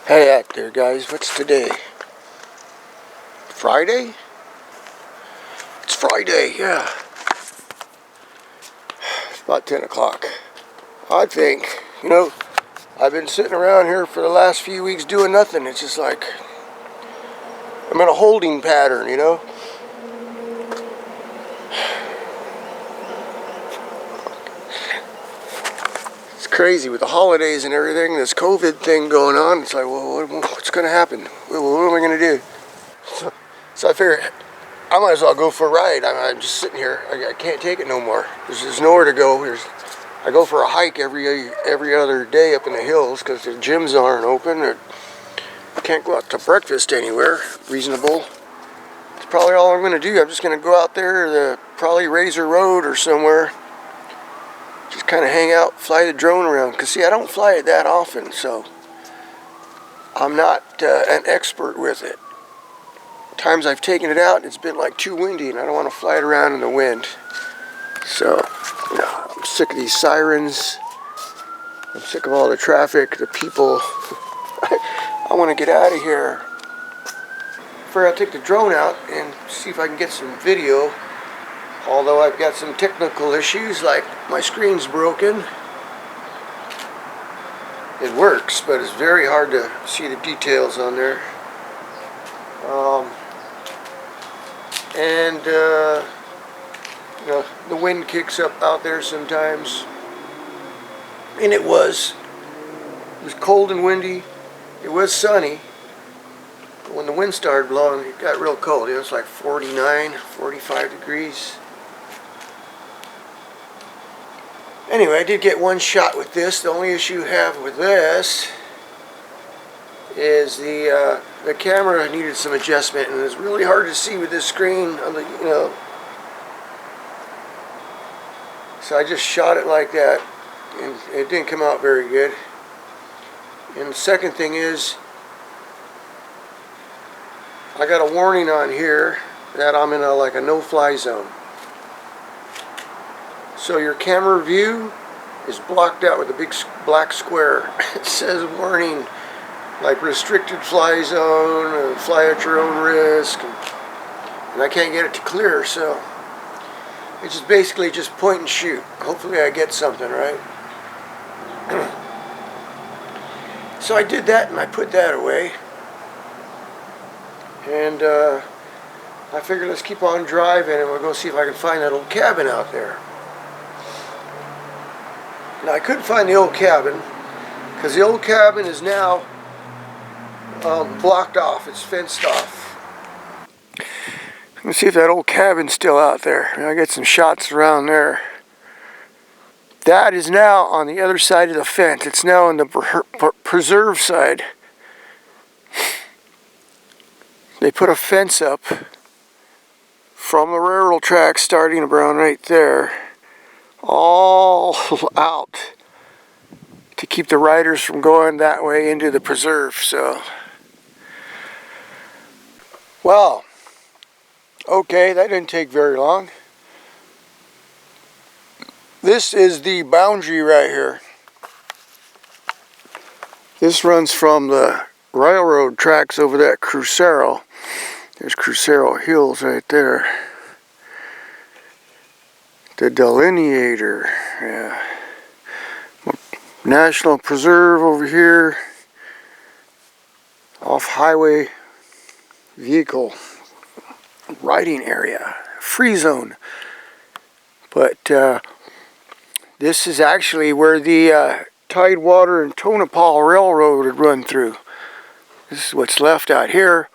Hey out there guys, what's today? Friday? It's Friday, yeah. It's about 10 o'clock. I think, I've been sitting around here for the last few weeks doing nothing. It's just like, I'm in a holding pattern, It's crazy with the holidays and everything, this COVID thing going on. It's like, well, what's going to happen? What am I going to do? So I figured I might as well go for a ride. I'm just sitting here. I can't take it no more. There's nowhere to go. I go for a hike every other day up in the hills because the gyms aren't open. Or I can't go out to breakfast anywhere reasonable. It's probably all I'm going to do. I'm just going to go out there to probably Razor Road or somewhere. Just kind of hang out, fly the drone around. Because, see, I don't fly it that often, so I'm not an expert with it. Times I've taken it out, it's been like too windy, and I don't want to fly it around in the wind. So, I'm sick of these sirens. I'm sick of all the traffic, the people. I want to get out of here. First, I'll take the drone out and see if I can get some video. Although I've got some technical issues, like my screen's broken. It works, but it's very hard to see the details on there. The wind kicks up out there sometimes. And it was cold and windy. It was sunny. But when the wind started blowing, it got real cold. It was like 49, 45 degrees. Anyway, I did get one shot with this. The only issue I have with this is the camera needed some adjustment, and it's really hard to see with this screen on the, So I just shot it like that, and it didn't come out very good. And the second thing is, I got a warning on here that I'm in a no-fly zone. So your camera view is blocked out with a big black square. It says warning, like restricted fly zone, fly at your own risk, and I can't get it to clear, so it's just basically just point and shoot. Hopefully I get something, right? So I did that and I put that away, and I figured let's keep on driving and we'll go see if I can find that old cabin out there. Now I couldn't find the old cabin because the old cabin is now blocked off. It's fenced off. Let's see if that old cabin's still out there. I got some shots around there. That is now on the other side of the fence. It's now on the preserve side. They put a fence up from the railroad track starting around right there, all out to keep the riders from going that way into the preserve. So, well, okay, that didn't take very long. This is the boundary right here. This runs from the railroad tracks over that Crucero. There's Crucero Hills right there. The delineator, yeah. National Preserve over here. Off-highway vehicle riding area. Free zone. But this is actually where the Tidewater and Tonopah Railroad had run through. This is what's left out here.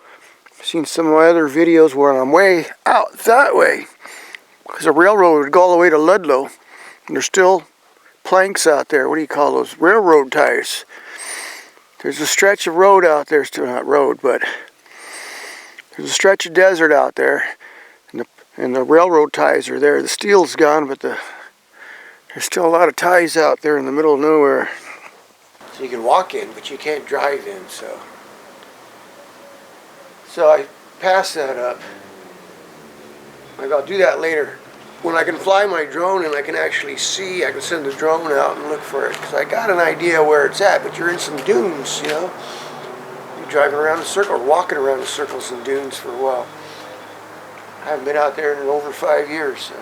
I've seen some of my other videos where I'm way out that way, because the railroad would go all the way to Ludlow, and there's still planks out there. What do you call those? Railroad ties. There's a stretch of road out there, still not road, but there's a stretch of desert out there, and the railroad ties are there. The steel's gone, but there's still a lot of ties out there in the middle of nowhere. So you can walk in, but you can't drive in, so I passed that up. Maybe I'll do that later. When I can fly my drone and I can actually see, I can send the drone out and look for it. Because I got an idea where it's at, but you're in some dunes, driving around the circle, or walking around the circles and dunes for a while. I haven't been out there in over 5 years. So.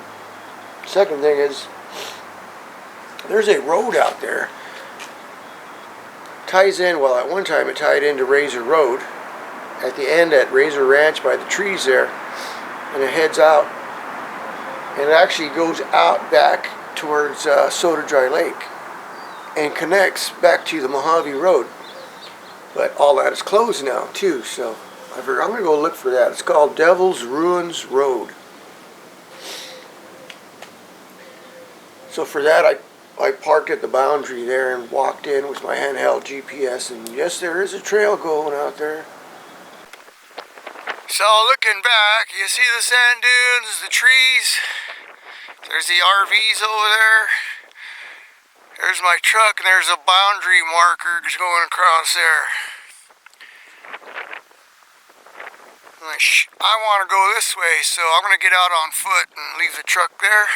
Second thing is, there's a road out there. Ties in, well, at one time it tied into Razor Road. At the end at Razor Ranch by the trees there. And it heads out. And it actually goes out back towards Rudedogii Lake. And connects back to the Mojave Road. But all that is closed now too, so I figured I'm going to go look for that. It's called Devil's Ruins Road. So for that I parked at the boundary there and walked in with my handheld GPS, and yes, there is a trail going out there. So looking back, you see the sand dunes, the trees, there's the RVs over there. There's my truck, and there's a boundary marker just going across there. I want to go this way, so I'm going to get out on foot and leave the truck there.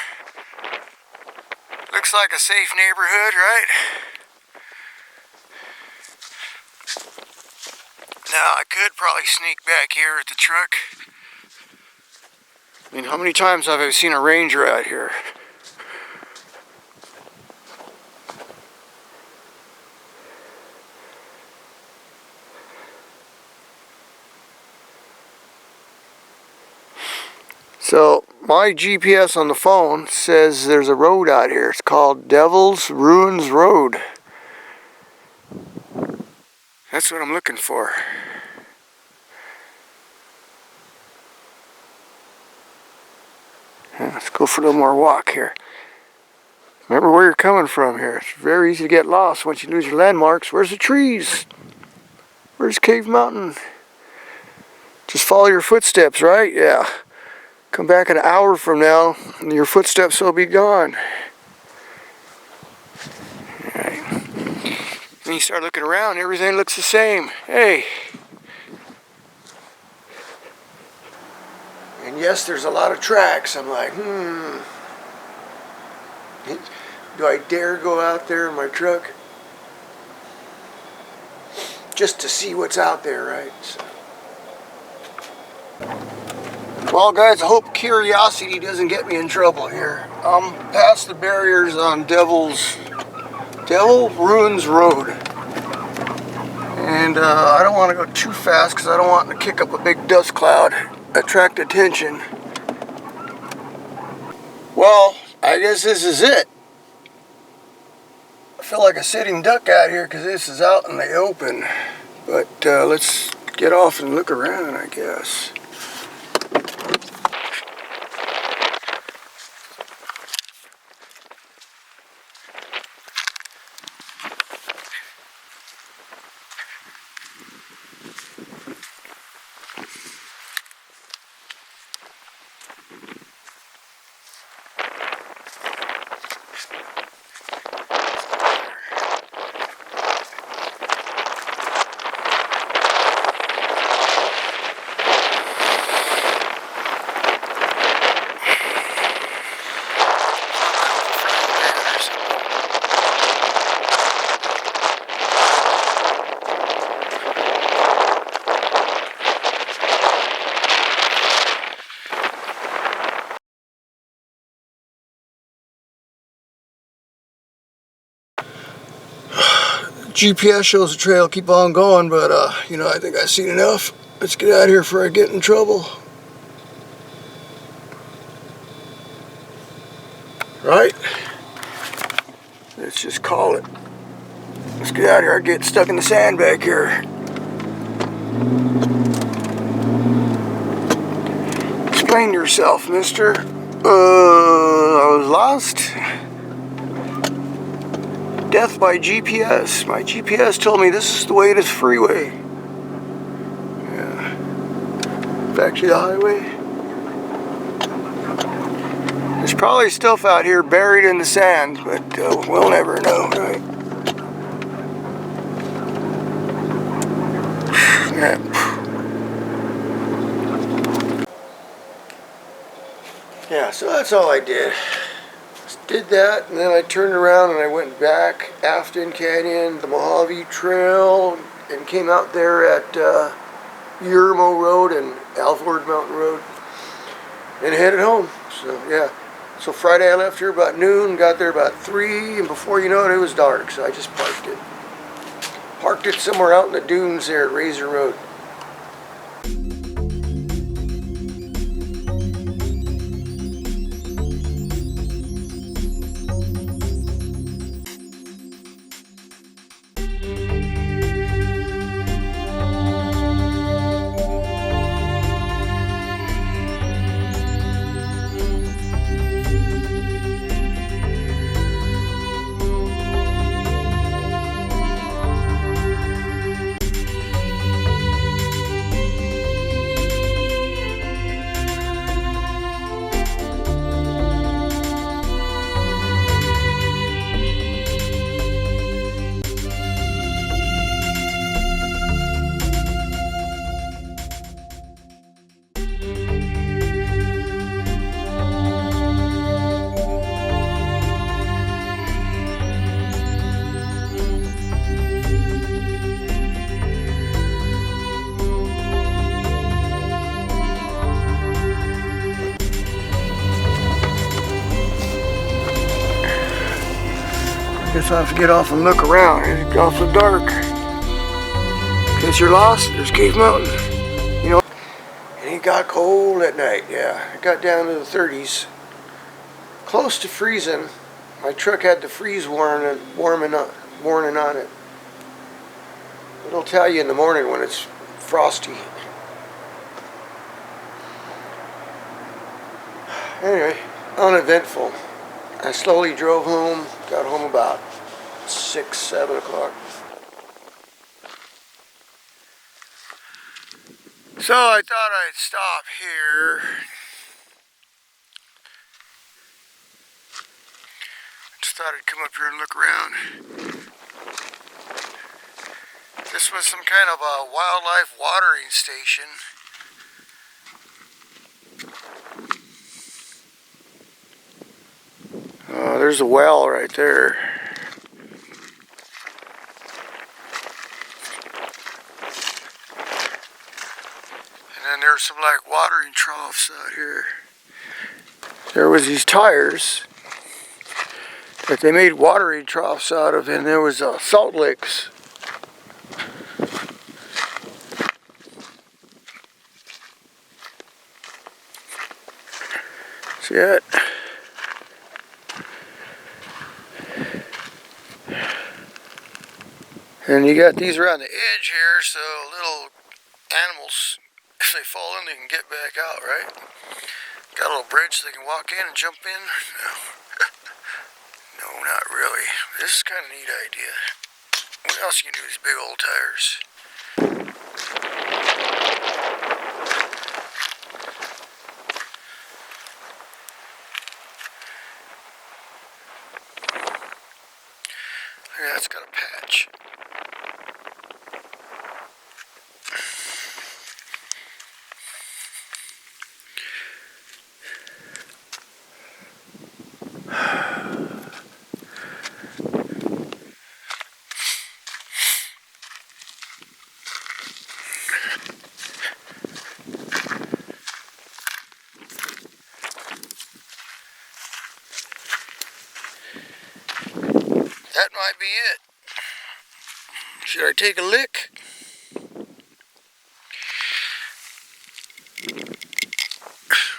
Looks like a safe neighborhood, right? Now, I could probably sneak back here with the truck. I mean, how many times have I seen a ranger out here? So my GPS on the phone says there's a road out here. It's called Devil's Ruins Road. That's what I'm looking for. Yeah, let's go for a little more walk here. Remember where you're coming from here. It's very easy to get lost once you lose your landmarks. Where's the trees? Where's Cave Mountain? Just follow your footsteps, right? Yeah. Come back an hour from now, and your footsteps will be gone. Alright. Then you start looking around, everything looks the same. Hey. And yes, there's a lot of tracks. I'm like, do I dare go out there in my truck? Just to see what's out there, right? So. Well guys, I hope curiosity doesn't get me in trouble here. I'm past the barriers on Devil Ruins Road. And I don't want to go too fast because I don't want to kick up a big dust cloud, attract attention. Well, I guess this is it. I feel like a sitting duck out here because this is out in the open. But let's get off and look around, I guess. GPS shows the trail, keep on going, but you know, I think I've seen enough. Let's get out of here before I get in trouble. Right? Let's just call it. Let's get out of here. I get stuck in the sand back here. Explain yourself, mister. I was lost. Death by GPS. My GPS told me this is the way to the freeway. Yeah. Back to the highway. There's probably stuff out here buried in the sand, but we'll never know, right? Yeah, so that's all I did. Did that, and then I turned around and I went back Afton Canyon, the Mojave Trail, and came out there at Yermo Road and Alvord Mountain Road and headed home. So yeah, so Friday I left here about noon, got there about 3, and before you know it, it was dark. So I just parked it somewhere out in the dunes there at Razor Road. Guess I'll have to get off and look around. It's awfully dark. In case you're lost, there's Cave Mountain. You know, and it got cold at night. Yeah, it got down to the 30s, close to freezing. My truck had the freeze warning on it. It'll tell you in the morning when it's frosty. Anyway, uneventful. I slowly drove home, got home about 6, 7 o'clock. So I thought I'd stop here. Just thought I'd come up here and look around. This was some kind of a wildlife watering station. There's a well right there. And then there's some like watering troughs out here. There was these tires that they made watering troughs out of, and there was salt licks. See that? And you got these around the edge here, so little animals, if they fall in, they can get back out, right? Got a little bridge so they can walk in and jump in. No, no, not really. This is kind of a neat idea. What else you can do with these big old tires? Yeah, it's got a patch. That might be it. Should I take a lick?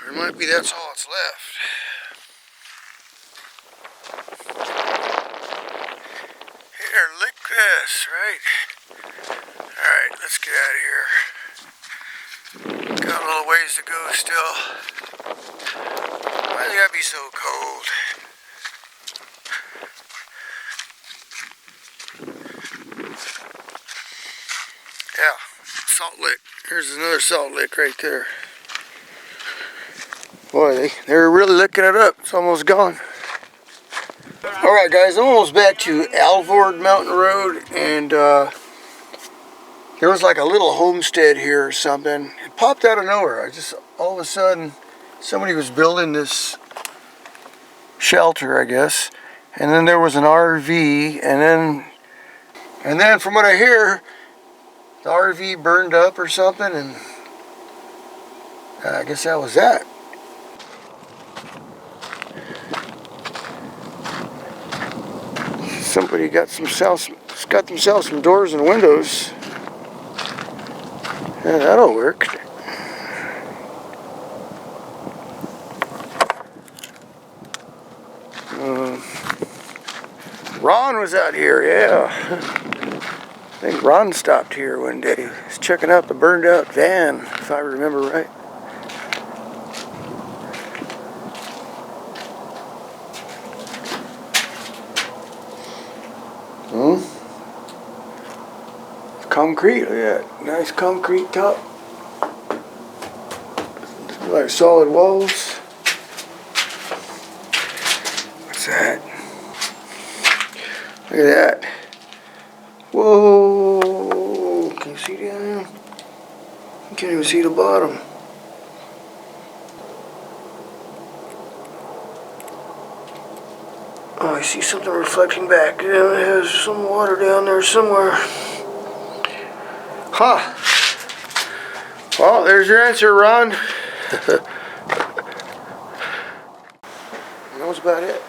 Or it might be that's all that's left. Here, lick this, right? Alright, let's get out of here. Got a little ways to go still. Why do they gotta be so cold? Yeah, salt lick. Here's another salt lick right there. Boy, they're really licking it up. It's almost gone. Alright guys, I'm almost back to Alvord Mountain Road, and there was like a little homestead here or something. It popped out of nowhere. All of a sudden, somebody was building this shelter, I guess. And then there was an RV, and then from what I hear, the RV burned up or something, and I guess that was that. Somebody got themselves some doors and windows. Yeah, that'll work. Ron was out here, yeah. I think Ron stopped here one day. He was checking out the burned out van, if I remember right. Concrete, look at that. Nice concrete top. Like solid walls. What's that? Look at that. Whoa! Can you see down there? You can't even see the bottom. Oh, I see something reflecting back. Yeah, it has some water down there somewhere. Huh. Well, there's your answer, Ron. That was about it.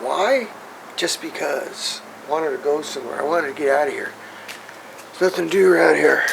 Why? Just because. I wanted to go somewhere. I wanted to get out of here. There's nothing to do around here.